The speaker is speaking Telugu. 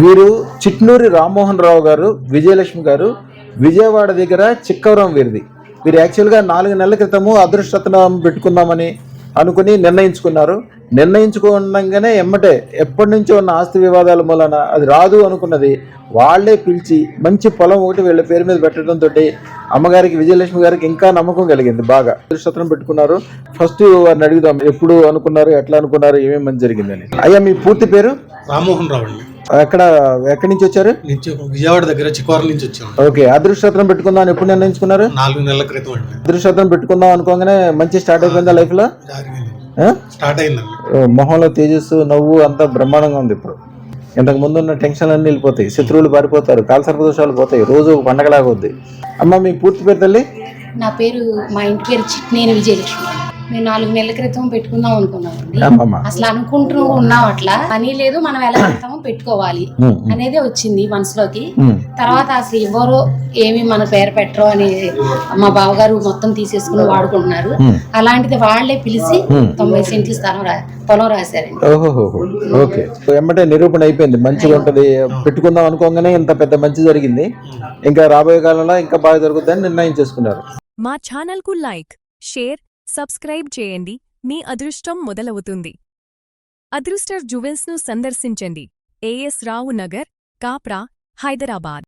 వీరు చిట్నూరి రామ్మోహన్ రావు గారు, విజయలక్ష్మి గారు, విజయవాడ దగ్గర చిక్కవరం వీరిది. వీరు యాక్చువల్గా 4 నెలల క్రితము అదృష్టరత్నం పెట్టుకుందామని అనుకుని నిర్ణయించుకున్నారు. నిర్ణయించుకోగానే ఎమ్మటే ఎప్పటి నుంచో ఉన్న ఆస్తి వివాదాల మూలన అది రాదు అనుకున్నది వాళ్లే పిలిచి మంచి పొలం ఒకటి వీళ్ళ పేరు మీద పెట్టడంతో అమ్మగారికి, విజయలక్ష్మి గారికి ఇంకా నమ్మకం కలిగింది. బాగా అదృష్టరత్నం పెట్టుకున్నారు. ఫస్ట్ వారిని అడుగుదాం, ఎప్పుడు అనుకున్నారు, ఎట్లా అనుకున్నారు, ఏమేమి మంచి జరిగిందని. అయ్యా, మీ పూర్తి పేరు? రామ్మోహన్ రావు అండి. ఎక్కడి నుంచి వచ్చారు? విజయవాడ దగ్గర చిక్కవరం నుంచి వచ్చాము. ఓకే. అదృష్టరత్నం పెట్టుకుందాం అని ఎప్పుడు నిర్ణయించుకున్నారు? 4 నెలల క్రితం అండి. అదృష్టరత్నం పెట్టుకుందాం అనుకోగానే మంచి స్టార్ట్ అయిపోయిందా లైఫ్ లో? స్టార్ట్ అయిందండి. మొహంలో తేజస్సు, నవ్వు అంతా బ్రహ్మాండంగా ఉంది. ఇప్పుడు ఇంతకు ముందు ఉన్న టెన్షన్ అన్ని వెళ్ళిపోతాయి, శత్రువులు పారిపోతారు, కాలసర్పదోషాలు పోతాయి, రోజు పండగలాగా వద్ది. అమ్మ, మీ పూర్తి పేరు తల్లి? నా పేరు, మా ఇంటి పేరు చిట్నేని విజయలక్ష్మి. మేము 4 నెలల క్రితం పెట్టుకుందాం అనుకున్నామండి. అసలు అనుకుంటూ ఉన్నాం, అట్లా పని లేదు, మనం ఎలా వెళ్తామో పెట్టుకోవాలి అనేది వచ్చింది మనసులోకి. తర్వాత అసలు ఎవరో ఏమి మన పేరు పెట్టరు అని మా బావగారు మొత్తం తీసేసుకుని వాడుకుంటున్నారు. అలాంటిది వాళ్లే పిలిచి 90 సెంట్ల పొలం రాశారండి. ఓకే. ఎమ్మటే నిరూపణ అయిపోయింది, మంచిగా ఉంటది, పెట్టుకుందాం అనుకోగానే ఇంత పెద్ద మంచి జరిగింది. ఇంకా రాబోయే కాలంలో ఇంకా బాగా జరుగుతుందని నిర్ణయం చేసుకున్నారు. మా ఛానల్ కు లైక్, షేర్, సబ్స్క్రైబ్ చేయండి. మీ అదృష్టం మొదలవుతుంది. అదృష్టర్ జువెల్స్ ను సందర్శించండి. ఏఎస్ రావు నగర్, కాప్రా, హైదరాబాద్.